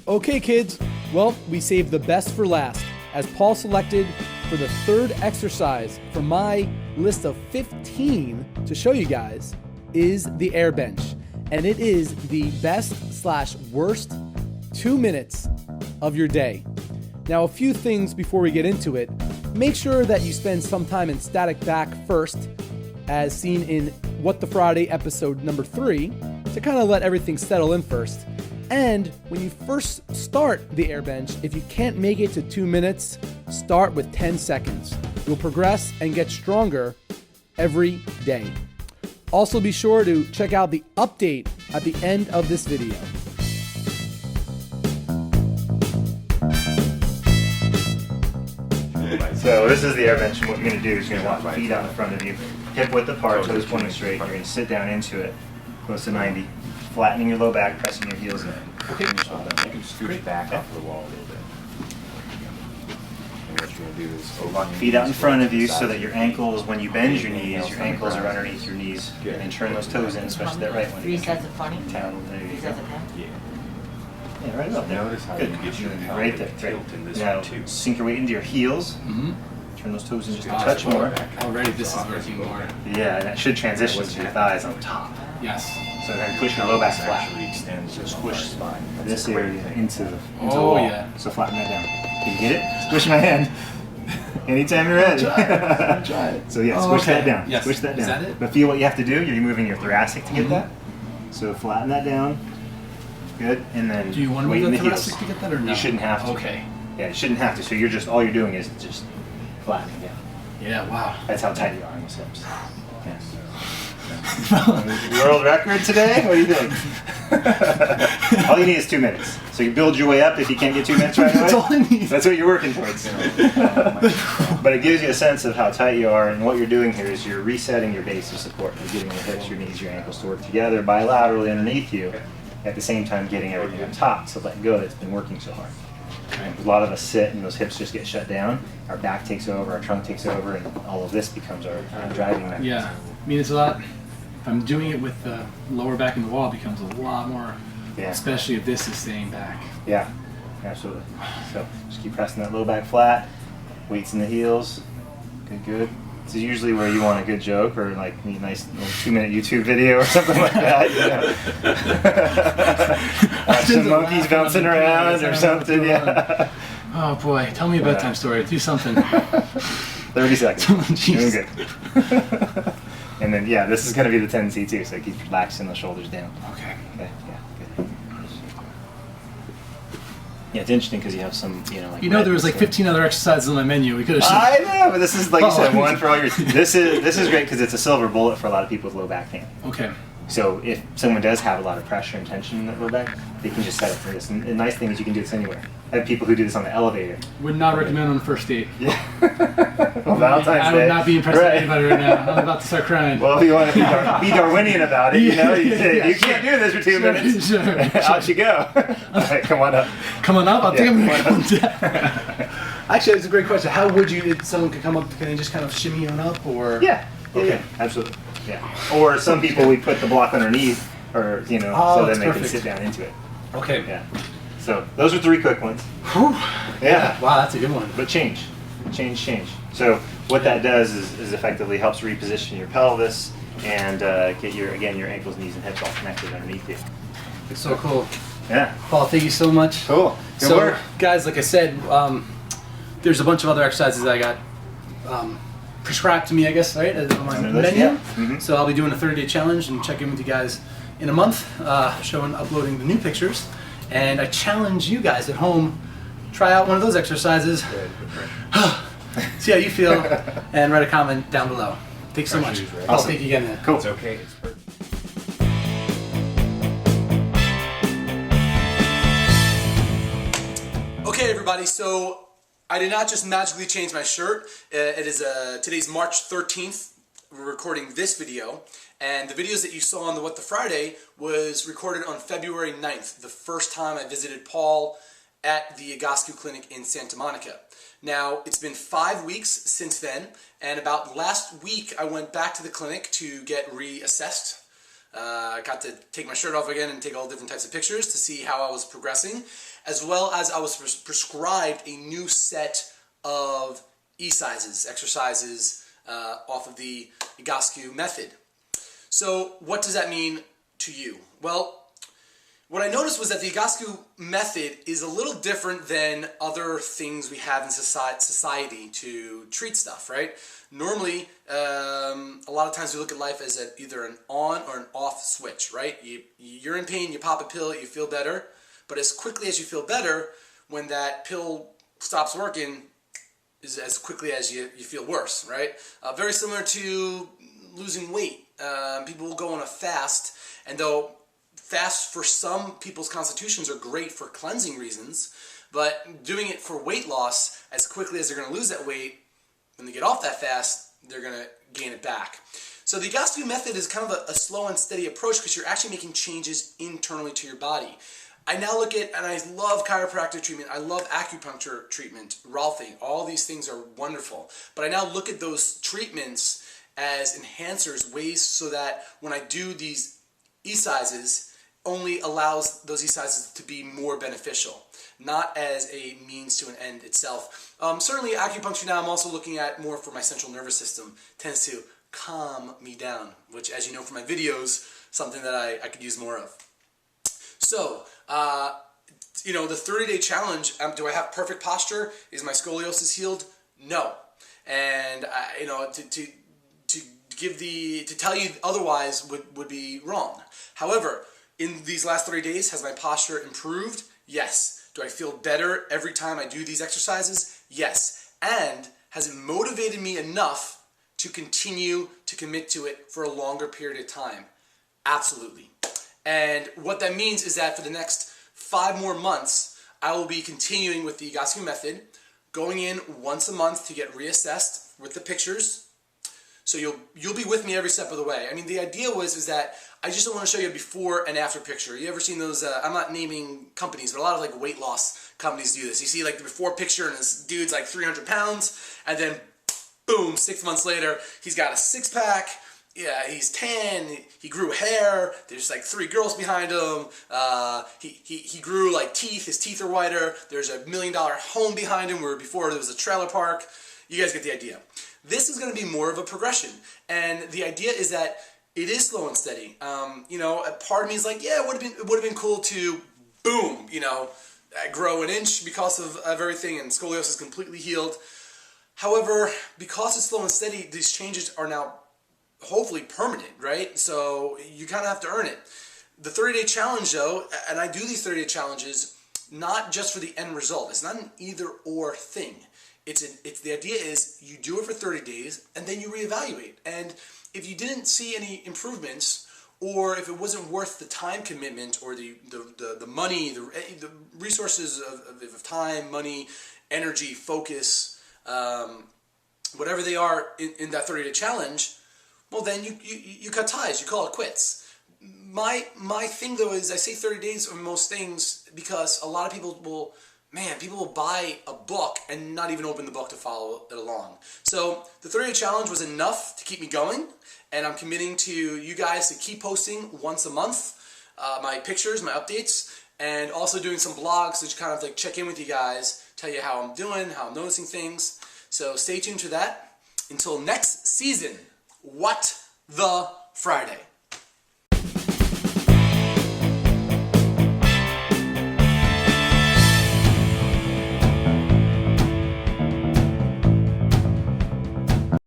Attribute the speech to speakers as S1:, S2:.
S1: Okay, kids. Well, we saved the best for last, as Paul selected for the third exercise from my list of 15 to show you guys is the air bench. And it is the best/worst 2 minutes of your day. Now, a few things before we get into it. Make sure that you spend some time in static back first, as seen in What the Friday episode number 3, to kind of let everything settle in first. And when you first start the air bench, if you can't make it to 2 minutes, start with 10 seconds. You'll progress and get stronger every day. Also, be sure to check out the update at the end of this video.
S2: So this is the air bench, and what you're going to do is you're going to walk feet out in front of you, hip width apart, toes pointing straight. You're going to sit down into it, close to 90, flattening your low back, pressing your heels in.
S3: Okay. You can scooch back off the wall a little bit. And what you're going to do is
S2: Walk feet out in front of you so that your ankles, when you bend your ankles are underneath your knees. And turn those toes in, especially that right one.
S4: 3 sets of 20?
S2: Down, there you
S4: 3
S2: go.
S4: sets of 10?
S3: Yeah.
S2: Yeah, right about there.
S3: Notice how
S2: Good.
S3: you get your
S2: Right there.
S3: tilt in this
S2: Now,
S3: one too.
S2: sink your weight into your heels. Turn those toes in just a touch more.
S1: Already, this is working more.
S2: Yeah, and that should transition to your thighs on top.
S1: Yes.
S2: So then push your low back flat.
S3: Actually extends the
S2: Squish
S3: spine.
S2: this area into the
S1: Oh,
S2: wall.
S1: yeah.
S2: So flatten that down. Can you get it? Squish my hand. Anytime you're ready.
S1: Try it.
S2: So yeah,
S1: Oh,
S2: squish
S1: okay.
S2: that down.
S1: Yes.
S2: Squish that down.
S1: Is that it?
S2: But feel what you have to do. You're moving your thoracic to get that. So flatten that down. Good. And then
S1: Do you want to
S2: weight
S1: move
S2: in
S1: the
S2: the
S1: thoracic
S2: heels.
S1: to get that or no?
S2: You shouldn't have to.
S1: Okay.
S2: Yeah, you shouldn't have to. So you're just all you're doing is just flattening down.
S1: Yeah, wow.
S2: That's how tight you are in those hips. Yes. World record today? What do you think? All you need is 2 minutes. So you build your way up if you can't get 2 minutes right away.
S1: That's all I need.
S2: That's what you're working towards. But it gives you a sense of how tight you are, and what you're doing here is you're resetting your base of support. You're getting your hips, your knees, your ankles to work together bilaterally underneath you, at the same time getting everything on top to let go that's been working so hard. A lot of us sit and those hips just get shut down. Our back takes over, our trunk takes over, and all of this becomes our driving mechanism.
S1: Yeah. I mean, it's a lot. If I'm doing it with the lower back in the wall, it becomes a lot more,
S2: Yeah.
S1: especially if this is staying back.
S2: Yeah, absolutely. So just keep pressing that low back flat, weights in the heels. Good, good. This is usually where you want a good joke or like a nice little 2-minute YouTube video or something like that. You know? Watch some monkeys bouncing around or something. Yeah.
S1: Oh boy, tell me a bedtime story. Do something.
S2: 30 seconds.
S1: Jeez.
S2: Doing good. And then yeah, this is going to be the tendency too. So keep relaxing the shoulders down.
S1: Okay.
S2: Okay. Yeah. Good. Yeah, it's interesting because you have some, like.
S1: You know, there was like 15 other exercises on my menu. We could have.
S2: I know, but this is like you said, one for all your. This is great because it's a silver bullet for a lot of people with low back pain.
S1: Okay.
S2: So if someone does have a lot of pressure and tension in that low back, they can just set up for this. And the nice thing is you can do this anywhere. I have people who do this on the elevator.
S1: Would not recommend on the first date.
S2: Yeah. Well, Valentine's Day.
S1: I would not be impressed with anybody right now. I'm about to start crying.
S2: Well, if you want to be Darwinian about it, you say, you can't do this for 2 minutes.
S1: Sure.
S2: Out you go. All right, come on up.
S1: Come on up. I'll think I'm
S2: come
S1: going to come down. Actually, it's a great question. How would you, if someone could come up, can they just kind of shimmy on up or?
S2: Yeah.
S1: Okay.
S2: Yeah, absolutely. Yeah. Or some people we put the block underneath, or so then
S1: that's
S2: they can
S1: perfect.
S2: sit down into it.
S1: Okay.
S2: Yeah. So those are 3 quick ones.
S1: Whew.
S2: Yeah.
S1: Wow, that's a good one.
S2: But change. So what that does is effectively helps reposition your pelvis and get your ankles, knees, and hips all connected underneath you.
S1: It's so cool.
S2: Yeah.
S1: Paul, thank you so much.
S2: Cool. Good
S1: So,
S2: work.
S1: guys, like I said, there's a bunch of other exercises that I got prescribed to me, I guess, right, on my
S2: Under this,
S1: menu.
S2: yeah. Mhm.
S1: So I'll be doing a 30-day challenge and checking with you guys in a month, uploading the new pictures. And I challenge you guys at home, try out one of those exercises. See how you feel, and write a comment down below. Thanks so much. I'll
S2: Awesome.
S1: thank you again.
S2: Cool.
S3: It's okay. It's perfect.
S1: Okay, everybody, so I did not just magically change my shirt. It is today's March 13th. We're recording this video, and the videos that you saw on the What the Friday was recorded on February 9th, the first time I visited Paul at the Egoscue clinic in Santa Monica. Now, it's been 5 weeks since then, and about last week I went back to the clinic to get reassessed I got to take my shirt off again and take all different types of pictures to see how I was progressing, as well as I was prescribed a new set of exercises off of the Egoscue method. So what does that mean to you? Well, what I noticed was that the Egoscue method is a little different than other things we have in society to treat stuff, right? Normally, a lot of times we look at life as either an on or an off switch, right? You're in pain, you pop a pill, you feel better, but as quickly as you feel better, when that pill stops working, is as quickly as you feel worse, right? Very similar to losing weight. People will go on a fast, and though fasts for some people's constitutions are great for cleansing reasons, but doing it for weight loss, as quickly as they're going to lose that weight, when they get off that fast, they're going to gain it back. So the Egoscue method is kind of a slow and steady approach because you're actually making changes internally to your body. I now look at, and I love chiropractic treatment, I love acupuncture treatment, Rolfing, all these things are wonderful. But I now look at those treatments as enhancers, ways so that when I do these exercises, only allows those exercises to be more beneficial, not as a means to an end itself. Certainly acupuncture now I'm also looking at more for my central nervous system, tends to calm me down, which, as you know from my videos, something that I could use more of. So, the 30-day challenge, do I have perfect posture? Is my scoliosis healed? No. And, to tell you otherwise would be wrong. However, in these last 30 days, has my posture improved? Yes. Do I feel better every time I do these exercises? Yes. And has it motivated me enough to continue to commit to it for a longer period of time? Absolutely. And what that means is that for the next 5 more months, I will be continuing with the Egoscue method, going in once a month to get reassessed with the pictures. So you'll be with me every step of the way. I mean, the idea is that I just don't want to show you a before and after picture. You ever seen those, I'm not naming companies, but a lot of like weight loss companies do this. You see like the before picture and this dude's like 300 pounds, and then boom, 6 months later, he's got a 6-pack, yeah, he's tan, he grew hair, there's like 3 girls behind him, he grew like teeth, his teeth are whiter, there's $1 million home behind him where before there was a trailer park. You guys get the idea. This is going to be more of a progression, and the idea is that it is slow and steady. A part of me is like, yeah, it would have been cool to, boom, grow an inch because of everything, and scoliosis completely healed. However, because it's slow and steady, these changes are now hopefully permanent, right? So you kind of have to earn it. The 30-day challenge, though, and I do these 30-day challenges not just for the end result. It's not an either-or thing. The idea is you do it for 30 days and then you reevaluate. And if you didn't see any improvements, or if it wasn't worth the time commitment or the money, the resources of time, money, energy, focus, whatever they are in that 30-day challenge, well then you cut ties, you call it quits. My thing though is I say 30 days on most things because a lot of people will buy a book and not even open the book to follow it along. So the 30-day challenge was enough to keep me going, and I'm committing to you guys to keep posting once a month, my pictures, my updates, and also doing some blogs to kind of like check in with you guys, tell you how I'm doing, how I'm noticing things. So stay tuned to that. Until next season, What the Friday.